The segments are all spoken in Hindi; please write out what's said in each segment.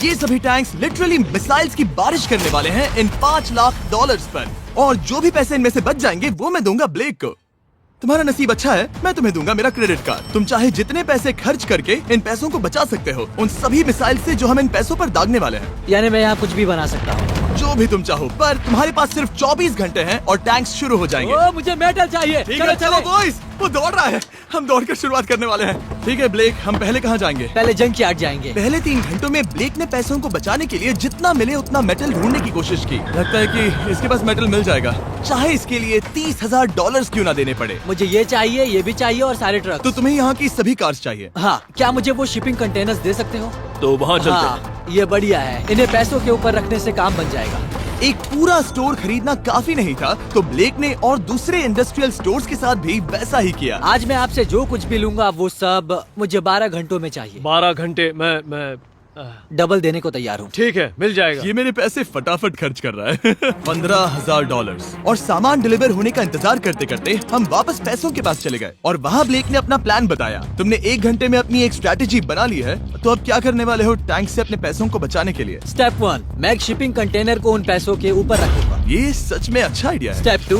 ये सभी टैंक्स लिटरली मिसाइल्स की बारिश करने वाले हैं इन $5 लाख पर, और जो भी पैसे इनमें से बच जाएंगे वो मैं दूंगा ब्लेक को। तुम्हारा नसीब अच्छा है, मैं तुम्हें दूंगा मेरा क्रेडिट कार्ड। तुम चाहे जितने पैसे खर्च करके इन पैसों को बचा सकते हो, उन सभी मिसाइल से जो हम इन पैसों पर दागने वाले हैं। यानी मैं यहाँ कुछ भी बना सकता हूँ? जो भी तुम चाहो, पर तुम्हारे पास सिर्फ 24 घंटे हैं और टैंक्स शुरू हो जाएंगे। ओ, मुझे मेटल चाहिए। चलो चलो बॉयज, वो दौड़ रहा है, हम दौड़कर शुरुआत करने वाले हैं। ठीक है ब्लेक, हम पहले कहाँ जाएंगे? पहले जंक यार्ड जाएंगे। पहले 3 घंटों में ब्लेक ने पैसों को बचाने के लिए जितना मिले उतना मेटल ढूंढने की कोशिश की। लगता है कि इसके पास मेटल मिल जाएगा, चाहे इसके लिए $30,000 क्यों ना देने पड़े। मुझे ये चाहिए, ये भी चाहिए और सारे ट्रक। तो तुम्हें यहाँ की सभी कार्स चाहिए? हाँ, क्या मुझे वो शिपिंग कंटेनर्स दे सकते हो? तो वहाँ चलते हैं। हाँ, ये बढ़िया है, इन्हें पैसों के ऊपर रखने से काम बन जाएगा। एक पूरा स्टोर खरीदना काफी नहीं था, तो ब्लेक ने और दूसरे इंडस्ट्रियल स्टोर्स के साथ भी वैसा ही किया। आज मैं आपसे जो कुछ भी लूंगा वो सब मुझे 12 घंटों में चाहिए। 12 घंटे मैं डबल देने को तैयार हूँ। ठीक है, मिल जाएगा। ये मेरे पैसे फटाफट खर्च कर रहा है। $15,000। और सामान डिलीवर होने का इंतजार करते करते हम वापस पैसों के पास चले गए, और वहाँ ब्लेक ने अपना प्लान बताया। तुमने 1 घंटे में अपनी एक स्ट्रैटेजी बना ली है, तो अब क्या करने वाले हो टैंक से अपने पैसों को बचाने के लिए? स्टेप 1, मैं एक शिपिंग कंटेनर को उन पैसों के ऊपर रखूंगा। ये सच में अच्छा आइडिया है। स्टेप 2,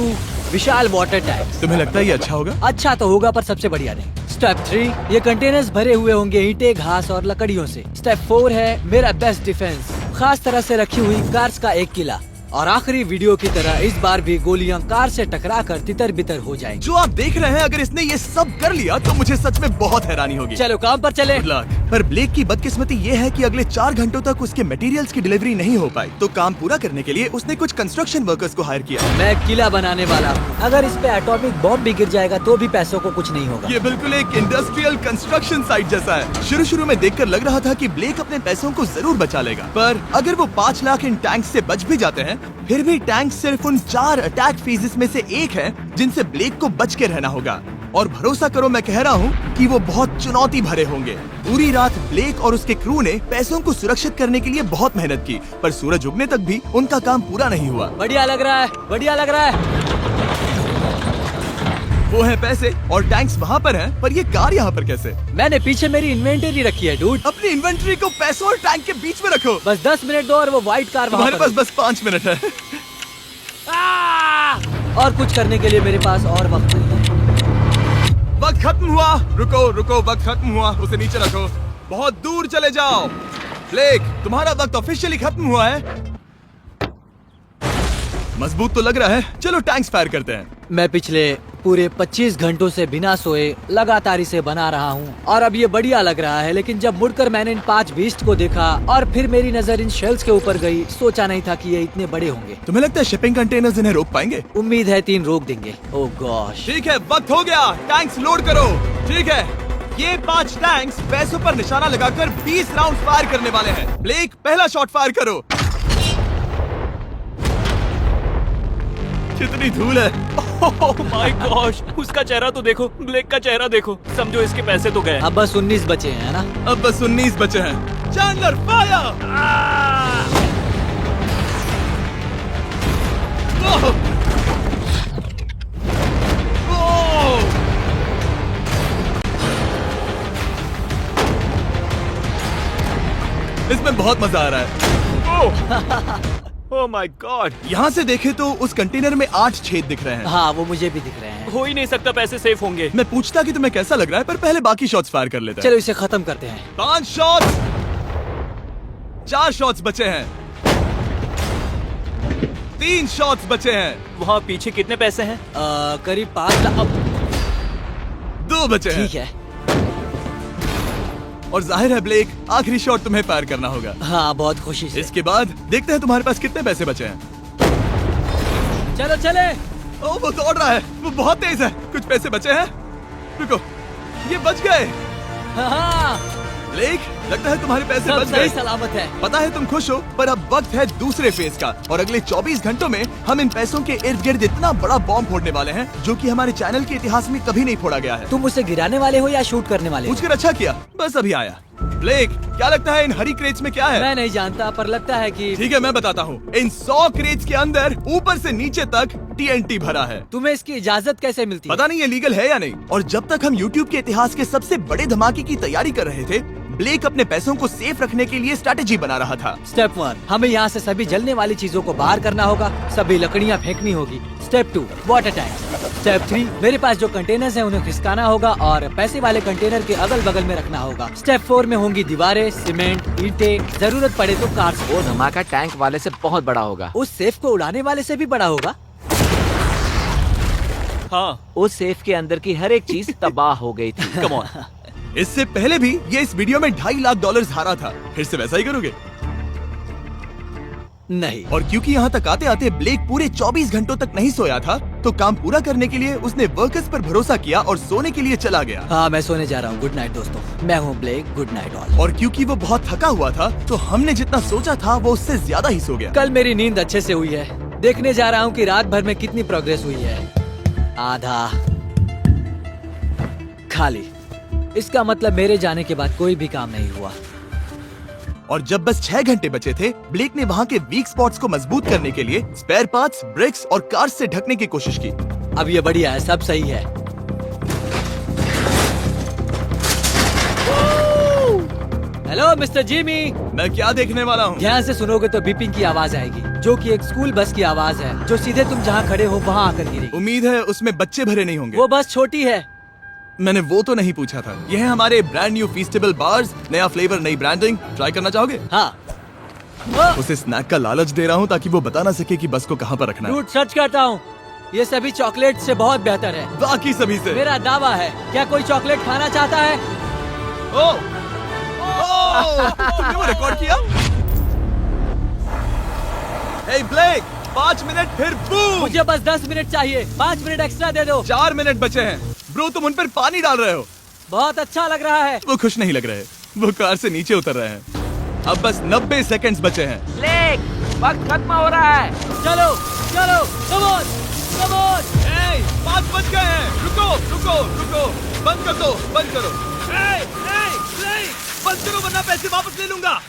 विशाल वाटर टैंक। तुम्हें लगता है ये अच्छा होगा? अच्छा तो होगा, पर सबसे बढ़िया नहीं। स्टेप 3, ये कंटेनर्स भरे हुए होंगे ईंटें, घास और लकड़ियों से। स्टेप 4 है मेरा बेस्ट डिफेंस, खास तरह से रखी हुई कार्स का एक किला। और आखिरी वीडियो की तरह इस बार भी गोलियां कार से टकराकर तितर बितर हो जाएंगी। जो आप देख रहे हैं, अगर इसने ये सब कर लिया तो मुझे सच में बहुत हैरानी होगी। चलो काम पर चले। Good luck। पर ब्लेक की बदकिस्मती ये है कि अगले 4 घंटों तक उसके मटेरियल्स की डिलीवरी नहीं हो पाई, तो काम पूरा करने के लिए उसने कुछ कंस्ट्रक्शन वर्कर्स को हायर किया। मैं किला बनाने वाला हूँ, अगर इस पे एटॉमिक बॉम्ब भी गिर जाएगा तो भी पैसों को कुछ नहीं होगा। ये बिल्कुल एक इंडस्ट्रियल कंस्ट्रक्शन साइट जैसा है। शुरू में देखकर लग रहा था कि ब्लेक अपने पैसों को जरूर बचा लेगा, पर अगर वो 5 लाख इन टैंक से बच भी जाते हैं, फिर भी टैंक सिर्फ उन 4 अटैक फेजेस में से एक है जिनसे ब्लेक को बच के रहना होगा। और भरोसा करो, मैं कह रहा हूँ कि वो बहुत चुनौती भरे होंगे। पूरी रात ब्लेक और उसके क्रू ने पैसों को सुरक्षित करने के लिए बहुत मेहनत की, पर सूरज उगने तक भी उनका काम पूरा नहीं हुआ। बढ़िया लग रहा है, बढ़िया लग रहा है। वो है पैसे और टैंक्स वहाँ पर हैं, पर ये कार यहाँ पर कैसे? मैंने पीछे मेरी इन्वेंटरी रखी है डूड। अपनी इन्वेंटरी को पैसों और टैंक के बीच में रखो। बस 10 मिनट दो और वो व्हाइट कार वहाँ तुम्हारे पर पास बस 5 मिनट है। और कुछ करने के लिए मेरे पास और वक्त नहीं है। वक्त खत्म हुआ। रुको रुको, वक्त खत्म हुआ, उसे नीचे रखो। बहुत दूर चले जाओ। ब्लेक, तुम्हारा वक्त ऑफिशियली खत्म हुआ है। मजबूत तो लग रहा है, चलो टैंक्स फायर करते हैं। मैं पिछले पूरे 25 घंटों से बिना सोए लगातार इसे बना रहा हूँ और अब ये बढ़िया लग रहा है, लेकिन जब मुड़कर मैंने इन 5 बीस्ट को देखा और फिर मेरी नजर इन शेल्स के ऊपर गई, सोचा नहीं था कि ये इतने बड़े होंगे। तुम्हें लगता है शिपिंग कंटेनर्स इन्हें रोक पाएंगे? उम्मीद है 3 रोक देंगे। ओह गॉश। ठीक है, वक्त हो गया, टैंक्स लोड करो। ठीक है, ये 5 टैंक्स पैसों पर निशाना लगाकर 20 राउंड फायर करने वाले हैं। ब्लेक, पहला शॉट फायर करो। कितनी धूल है। ओह माय गॉश, उसका चेहरा तो देखो, ब्लेक का चेहरा देखो। समझो इसके पैसे तो गए। अब बस 19 बचे हैं ना? अब बस 19 बचे हैं। Chandler fire. इसमें बहुत मजा आ रहा है। ओह माय गॉड। यहाँ से देखे तो उस कंटेनर में 8 छेद दिख रहे हैं। हाँ, वो मुझे भी दिख रहे हैं। हो ही नहीं सकता, पैसे सेफ होंगे। मैं पूछता कि तुम्हें कैसा लग रहा है, पर पहले बाकी शॉट्स फायर कर लेते हैं। चलो इसे खत्म करते हैं। 5 शॉट्स, 4 शॉट्स बचे हैं, 3 शॉट्स बचे हैं। वहाँ पीछे कितने पैसे हैं? करीब 5 लाख। 2 बचे हैं। ठीक है। और जाहिर है ब्लेक, आखिरी शॉट तुम्हें फायर करना होगा। हाँ, बहुत खुशी से। इसके बाद देखते हैं तुम्हारे पास कितने पैसे बचे हैं। चलो चले। ओ, वो दौड़ रहा है, वो बहुत तेज है। कुछ पैसे बचे हैं। रुको, ये बच गए। हाँ, ब्लेक, लगता है तुम्हारे पैसे सब बच सही गए। सलामत है। पता है तुम खुश हो, पर अब वक्त है दूसरे फेज का, और अगले 24 घंटों में हम इन पैसों के इर्द गिर्द इतना बड़ा बॉम्ब फोड़ने वाले हैं जो कि हमारे चैनल के इतिहास में कभी नहीं फोड़ा गया है। तुम उसे गिराने वाले हो या शूट करने वाले हो? पूछकर अच्छा किया, बस अभी आया। ब्लेक, क्या लगता है इन हरी क्रेट्स में क्या है? मैं नहीं जानता, पर लगता है कि ठीक है, मैं बताता हूँ। इन 100 क्रेट्स के अंदर ऊपर से नीचे तक TNT भरा है। तुम्हें इसकी इजाजत कैसे मिलती है? पता नहीं ये लीगल है या नहीं। और जब तक हम YouTube के इतिहास के सबसे बड़े धमाके की तैयारी कर रहे थे, ब्लेक अपने पैसों को सेफ रखने के लिए स्ट्रैटेजी बना रहा था। स्टेप 1, हमें यहाँ से सभी जलने वाली चीजों को बाहर करना होगा, सभी लकड़ियाँ फेंकनी होगी। Step 2, water tank. स्टेप 3, मेरे पास जो कंटेनर्स हैं उन्हें खिसकाना होगा और पैसे वाले कंटेनर के अगल बगल में रखना होगा। स्टेप 4 में होंगी दीवारें, सीमेंट, ईंटें, जरूरत पड़े तो कार्स। वो धमाका टैंक वाले से बहुत बड़ा होगा। उस सेफ को उड़ाने वाले से भी बड़ा होगा। हाँ, उस सेफ के अंदर की हर एक चीज तबाह हो गई थी। Come on. इससे पहले भी ये इस वीडियो में $2.5 लाख हारा था। फिर से वैसा ही करोगे? नहीं। और क्योंकि यहाँ तक आते आते ब्लेक पूरे 24 घंटों तक नहीं सोया था, तो काम पूरा करने के लिए उसने वर्कर्स पर भरोसा किया और सोने के लिए चला गया। हाँ, मैं सोने जा रहा हूँ। गुड नाइट दोस्तों, मैं हूँ ब्लेक। Good night all. और क्योंकि वो बहुत थका हुआ था, तो हमने जितना सोचा था वो उससे ज्यादा ही सो गया। कल मेरी नींद अच्छे से हुई है। देखने जा रहा हूँ कि रात भर में कितनी प्रोग्रेस हुई है। आधा खाली। इसका मतलब मेरे जाने के बाद कोई भी काम नहीं हुआ। और जब बस 6 घंटे बचे थे, ब्लेक ने वहाँ के वीक स्पॉट्स को मजबूत करने के लिए स्पेयर पार्ट्स, ब्रिक्स और कार्स से ढकने की कोशिश की। अब ये बढ़िया है, सब सही है। Hello mister Jimmy. मैं क्या देखने वाला हूँ? ध्यान से सुनोगे तो बीपिंग की आवाज आएगी, जो कि एक स्कूल बस की आवाज है, जो सीधे तुम जहाँ खड़े हो वहाँ आकर गिरेगी। उम्मीद है उसमें बच्चे भरे नहीं होंगे। वो बस छोटी है। मैंने वो तो नहीं पूछा था। यह है हमारे ब्रांड न्यू फीस्टेबल बार्स, नया फ्लेवर, नई ब्रांडिंग। ट्राई करना चाहोगे? हाँ। उसे स्नैक का लालच दे रहा हूँ ताकि वो बता ना सके कि बस को कहाँ पर रखना है। झूठ सच करता हूँ, ये सभी चॉकलेट से बहुत बेहतर है। बाकी सभी से। मेरा दावा है। क्या कोई चॉकलेट खाना चाहता है? ओ! तुमने वो रिकॉर्ड किया? हे ब्लेक, 5 मिनट फिर बूम! मुझे बस 10 मिनट चाहिए। 5 मिनट एक्स्ट्रा दे दो। 4 मिनट बचे हैं। ब्रो, तुम उन पर पानी डाल रहे हो। बहुत अच्छा लग रहा है। वो खुश नहीं लग रहे। वो कार से नीचे उतर रहे हैं। अब बस 90 सेकंड्स बचे हैं। ब्लेक, वक्त खत्म हो रहा है। चलो चलो, कम ऑन कम ऑन। 5 बज गए हैं। रुको रुको रुको, बंद कर दो, बंद करो। बंद करो वरना पैसे वापस ले लूंगा।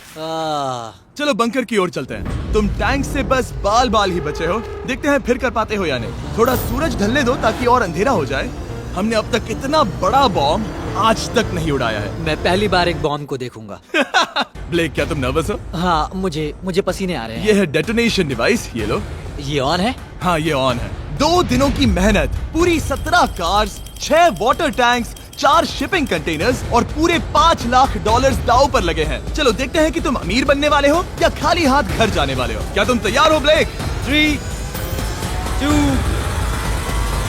चलो बंकर की ओर चलते हैं। तुम टैंक से बस बाल बाल ही बचे हो। देखते हैं फिर कर पाते हो या नहीं। थोड़ा सूरज ढलने दो ताकि और अंधेरा हो जाए। हमने अब तक इतना बड़ा बॉम्ब आज तक नहीं उड़ाया है। मैं पहली बार एक बॉम्ब को देखूंगा। ब्लेक, क्या तुम नर्वस हो? हाँ, मुझे पसीने आ रहे हैं। ये है डेटोनेशन डिवाइस, ये लो। ये ऑन है? हाँ, ये ऑन है। 2 दिनों की मेहनत, पूरी 17 cars, 6 water tanks, 4 shipping containers और पूरे $5 लाख दांव पर लगे हैं। चलो देखते हैं कि तुम अमीर बनने वाले हो या खाली हाथ घर जाने वाले हो। क्या तुम तैयार हो Blake? 3, 2,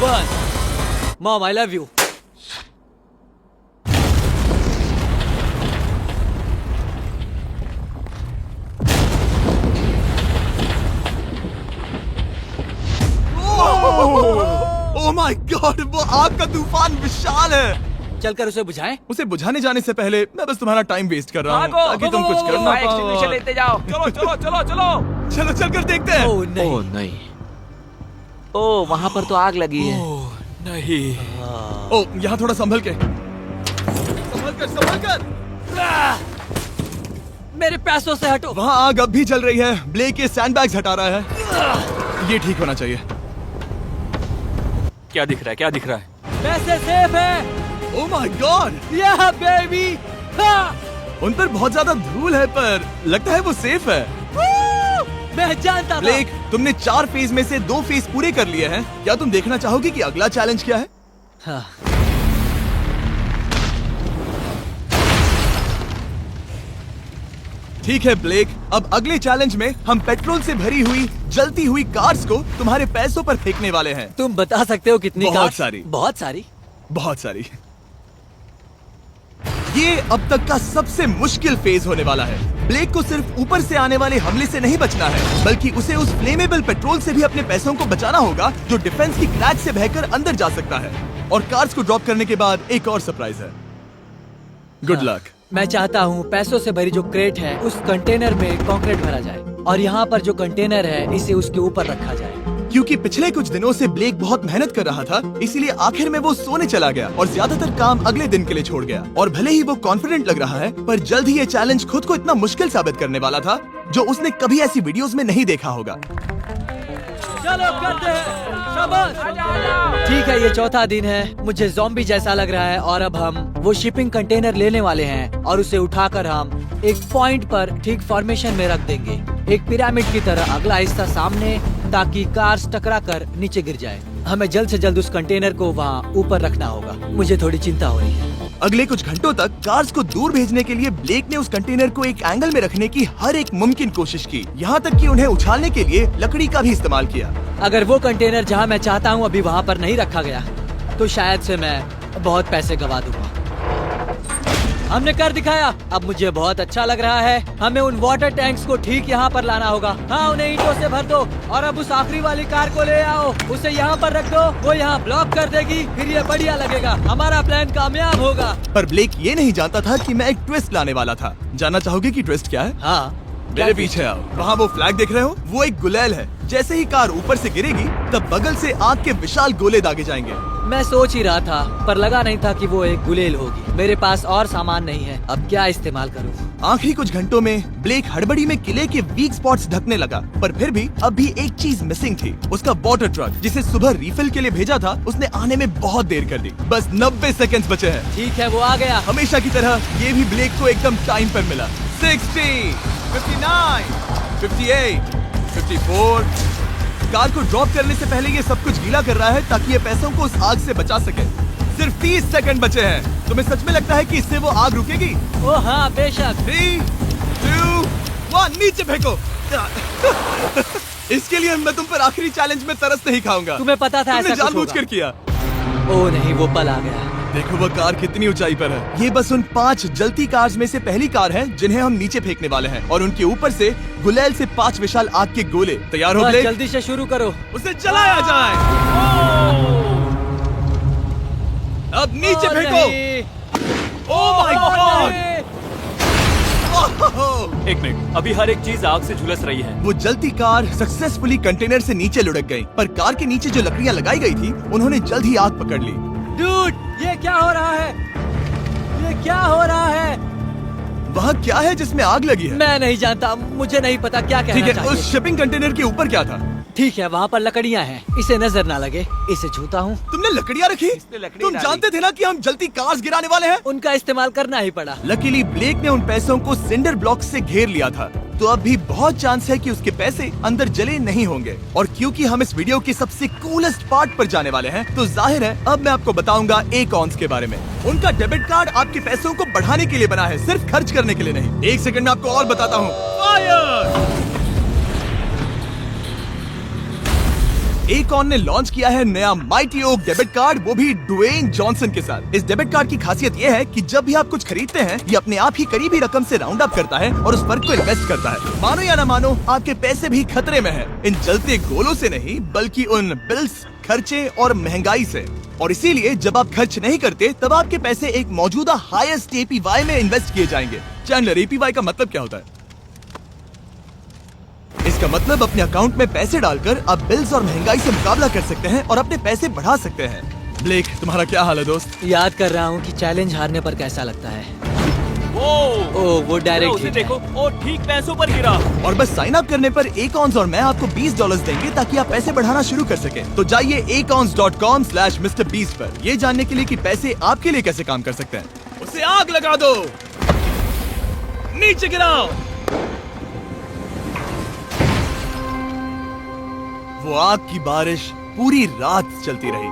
1। Mom, I love you. Oh my God, वो आग का तूफान विशाल है। चलकर उसे बुझाएं? उसे बुझाने जाने से पहले मैं बस तुम्हारा टाइम वेस्ट कर रहा हूँ भागो, ताकि तुम कुछ कर ना फायर एक्सटिंग्विशर पाओ। लेते जाओ। चलो चलो चलो चलो। चलो चलकर देखते हैं। ओह नहीं। ओह नहीं। ओह, वहाँ पर तो आग लगी है। ओह, नहीं। ओह, यहाँ थोड़ा संभल के, संभल कर। मेरे पैसों से हटो। वहाँ आग अब भी जल रही है। ब्लेक ये सैंडबैग्स हटा रहा है। ये ठीक होना चाहिए। क्या दिख रहा है? क्या दिख रहा है? पैसे सेफ है। ओह माय गॉड, या बेबी। उन पर बहुत ज्यादा धूल है पर लगता है वो सेफ है। मैं जानता था। ब्लेक, तुमने 4 फेज में से 2 फेज पूरे कर लिए हैं। क्या तुम देखना चाहोगे कि अगला चैलेंज क्या है? हाँ। ठीक है ब्लेक, अब अगले चैलेंज में हम पेट्रोल से भरी हुई जलती हुई कार्स को तुम्हारे पैसों पर फेंकने वाले हैं। तुम बता सकते हो कितनी बहुत कार? सारी। बहुत सारी। बहुत सारी। ये अब तक का सबसे मुश्किल फेज होने वाला है। ब्लेक को सिर्फ ऊपर से आने वाले हमले से नहीं बचना है, बल्कि उसे उस फ्लेमेबल पेट्रोल से भी अपने पैसों को बचाना होगा जो डिफेंस की क्रैक से बहकर अंदर जा सकता है। और कार्स को ड्रॉप करने के बाद एक और सरप्राइज है। Good luck. मैं चाहता हूँ पैसों से भरी जो क्रेट है उस कंटेनर में कंक्रीट भरा जाए और यहाँ पर जो कंटेनर है इसे उसके ऊपर रखा जाए। क्योंकि पिछले कुछ दिनों से ब्लेक बहुत मेहनत कर रहा था, इसीलिए आखिर में वो सोने चला गया और ज्यादातर काम अगले दिन के लिए छोड़ गया। और भले ही वो कॉन्फिडेंट लग रहा है, पर जल्द ही ये चैलेंज खुद को इतना मुश्किल साबित करने वाला था जो उसने कभी ऐसी वीडियोस में नहीं देखा होगा। चलो करते हैं। ठीक है, ये चौथा दिन है। मुझे ज़ॉम्बी जैसा लग रहा है और अब हम वो शिपिंग कंटेनर लेने वाले हैं और उसे उठाकर हम एक पॉइंट पर ठीक फॉर्मेशन में रख देंगे, एक पिरामिड की तरह। अगला हिस्सा सामने, ताकि कार्स टकरा कर नीचे गिर जाए। हमें जल्द से जल्द उस कंटेनर को वहाँ ऊपर रखना होगा। मुझे थोड़ी चिंता हो रही है। अगले कुछ घंटों तक कार्स को दूर भेजने के लिए ब्लेक ने उस कंटेनर को एक एंगल में रखने की हर एक मुमकिन कोशिश की, यहाँ तक कि उन्हें उछालने के लिए लकड़ी का भी इस्तेमाल किया। अगर वो कंटेनर जहाँ मैं चाहता हूँ अभी वहाँ पर नहीं रखा गया, तो शायद से मैं बहुत पैसे गवा दूंगा। हमने कर दिखाया, अब मुझे बहुत अच्छा लग रहा है। हमें उन वाटर टैंक्स को ठीक यहाँ पर लाना होगा। हाँ, उन्हें ईंटों से भर दो और अब उस आखिरी वाली कार को ले आओ, उसे यहाँ पर रख दो। वो यहाँ ब्लॉक कर देगी, फिर ये बढ़िया लगेगा। हमारा प्लान कामयाब होगा। पर ब्लेक ये नहीं जानता था कि मैं एक ट्विस्ट लाने वाला था। जानना चाहोगे कि ट्विस्ट क्या है? हाँ, मेरे पीछे आओ। वहाँ वो फ्लैग देख रहे हो? वो एक गुलेल है। जैसे ही कार ऊपर से गिरेगी, तब बगल से आग के विशाल गोले दागे जाएंगे। मैं सोच ही रहा था, पर लगा नहीं था कि वो एक गुलेल होगी। मेरे पास और सामान नहीं है, अब क्या इस्तेमाल करूँ? आखिरी कुछ घंटों में ब्लेक हड़बड़ी में किले के वीक स्पॉट्स ढकने लगा, पर फिर भी अब भी एक चीज मिसिंग थी। उसका वाटर ट्रक, जिसे सुबह रिफिल के लिए भेजा था, उसने आने में बहुत देर कर दी। बस 90 सेकंड्स बचे हैं। ठीक है, वो आ गया। हमेशा की तरह ये भी ब्लेक को एकदम टाइम पर मिला। 60, 59, 58, 54। कार को ड्रॉप करने से पहले ये सब कुछ गीला कर रहा है ताकि ये पैसों को उस आग से बचा सके। सिर्फ 30 सेकंड बचे हैं। तुम्हें सच में लगता है कि इससे वो आग रुकेगी? ओ हाँ, बेशक। 3, 2, 1, नीचे फेंको। इसके लिए मैं तुम पर आखिरी चैलेंज में तरस नहीं खाऊंगा। तुम्हें पता था तुमने ऐसा कुछ जानबूझकर होगा। किया। ओ नहीं, वो पल आ गया। देखो वो कार कितनी ऊंचाई पर है। ये बस उन 5 जलती कार्स में से पहली कार है जिन्हें हम नीचे फेंकने वाले हैं, और उनके ऊपर से गुलेल से 5 विशाल आग के गोले। तैयार हो बस ब्लेक? जल्दी से शुरू करो। उसे जलाया जाए। अब नीचे ओ फेंको। नहीं। ओह माय गॉड! एक मिनट, अभी हर एक चीज आग से झुलस रही है। वो जलती कार सक्सेसफुली कंटेनर से नीचे लुढ़क गई, पर कार के नीचे जो लकड़ियां लगाई गई थी, उन्होंने जल्द ही आग पकड़ ली। डूड, ये क्या हो रहा है? ये क्या हो रहा है? वहाँ क्या है जिसमें आग लगी है? मैं नहीं जानता, मुझे नहीं पता क्या ठीक कहना है, चाहिए। उस शिपिंग कंटेनर के ऊपर क्या था? ठीक है, वहाँ पर लकड़ियाँ हैं, इसे नजर ना लगे। इसे छूता हूँ। तुमने लकड़ियाँ रखी? लकड़ी तुम डाली। जानते थे ना कि हम जलती कार्स गिराने वाले हैं? उनका इस्तेमाल करना ही पड़ा। लकीली ब्लेक ने उन पैसों को सिंडर ब्लॉक से घेर लिया था, तो अब भी बहुत चांस है कि उसके पैसे अंदर जले नहीं होंगे। और क्योंकि हम इस वीडियो के सबसे कूलेस्ट पार्ट पर जाने वाले हैं, तो जाहिर है अब मैं आपको बताऊंगा एकॉन्स के बारे में। उनका डेबिट कार्ड आपके पैसों को बढ़ाने के लिए बना है, सिर्फ खर्च करने के लिए नहीं। एक सेकंड में आपको और बताता हूँ। फायर! एकॉन ने लॉन्च किया है नया माइटी ओक डेबिट कार्ड, वो भी ड्वेन जॉनसन के साथ। इस डेबिट कार्ड की खासियत ये है कि जब भी आप कुछ खरीदते हैं, ये अपने आप ही करीबी रकम से राउंड अप करता है और उस फर्क को इन्वेस्ट करता है। मानो या ना मानो, आपके पैसे भी खतरे में हैं। इन जलते गोलों से नहीं, बल्कि उन बिल्स, खर्चे और महंगाई से। और इसीलिए जब आप खर्च नहीं करते, तब आपके पैसे एक मौजूदा हाईएस्ट APY में इन्वेस्ट किए जाएंगे। चैंडलर, APY का मतलब क्या होता है? इसका मतलब अपने अकाउंट में पैसे डालकर आप बिल्स और महंगाई से मुकाबला कर सकते हैं और अपने पैसे बढ़ा सकते हैं। ब्लेक, तुम्हारा क्या हाल है दोस्त? याद कर रहा हूँ कि चैलेंज हारने पर कैसा लगता है। वो डायरेक्ट उसे देखो, ओ ठीक पैसों पर गिरा। और बस साइन अप करने पर एकॉन्स और मैं आपको $20 देंगे ताकि आप पैसे बढ़ाना शुरू कर सकें। तो जाइए acons.com/MrBeast पर, ये जानने के लिए कि पैसे आपके लिए कैसे काम कर सकते हैं। उसे आग लगा दो, नीचे गिराओ। वो आग की बारिश पूरी रात चलती रही।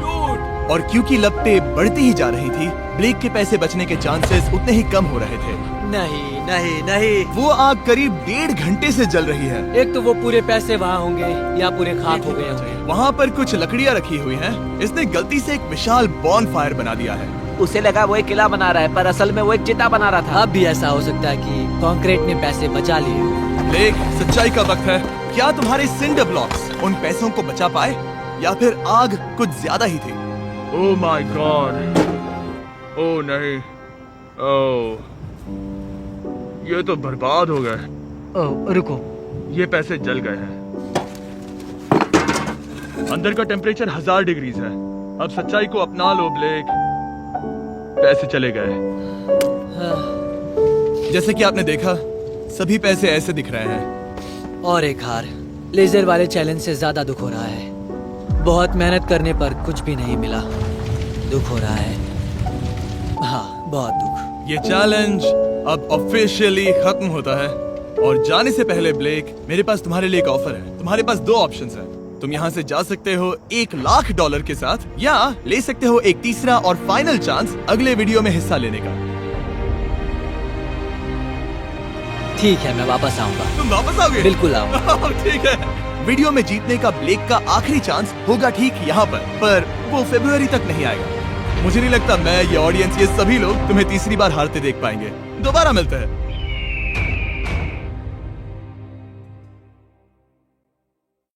डूड, और क्योंकि लपटें बढ़ती ही जा रही थी, ब्लेक के पैसे बचने के चांसेस उतने ही कम हो रहे थे। नहीं नहीं नहीं, वो आग करीब 1.5 घंटे से जल रही है। एक तो वो पूरे पैसे वहाँ होंगे या पूरे खाक हो गए होंगे। वहाँ पर कुछ लकड़ियाँ रखी हुई हैं। इसने गलती से एक विशाल बॉनफायर बना दिया है। उसे लगा वो एक किला बना रहा है, पर असल में वो एक चिता बना रहा था। अब भी ऐसा हो सकता है कि कंक्रीट ने पैसे बचा लिए। ब्लेक, सच्चाई का वक्त है। क्या तुम्हारे सिंडर ब्लॉक्स उन पैसों को बचा पाए, या फिर आग कुछ ज्यादा ही थी? ओह माय गॉड, ओह नहीं, ओह ये तो बर्बाद हो गए। ओह रुको, ये पैसे जल गए हैं। अंदर का टेम्परेचर 1000 डिग्रीज है। अब सच्चाई को अपना लो ब्लेक, पैसे चले गए। जैसे कि आपने देखा, सभी पैसे ऐसे दिख रहे हैं। और एक हार। लेजर वाले चैलेंज से ज्यादा दुख हो रहा है। बहुत मेहनत करने पर कुछ भी नहीं मिला। दुख हो रहा है, हाँ बहुत दुख। ये चैलेंज अब ऑफिशियली खत्म होता है और जाने से पहले ब्लेक, मेरे पास तुम्हारे लिए एक ऑफर है। तुम्हारे पास दो ऑप्शंस हैं। तुम यहाँ से जा सकते हो $1,00,000 के साथ, या ले सकते हो एक तीसरा और फाइनल चांस अगले वीडियो में हिस्सा लेने का। ठीक है, मैं वापस आऊंगा। तुम वापस आओगे? बिल्कुल आऊंगा। ठीक है। वीडियो में जीतने का ब्लेक का आखिरी चांस होगा ठीक यहाँ पर वो फरवरी तक नहीं आएगा। मुझे नहीं लगता मैं, ये ऑडियंस, ये सभी लोग तुम्हें तीसरी बार हारते देख पाएंगे। दोबारा मिलते हैं।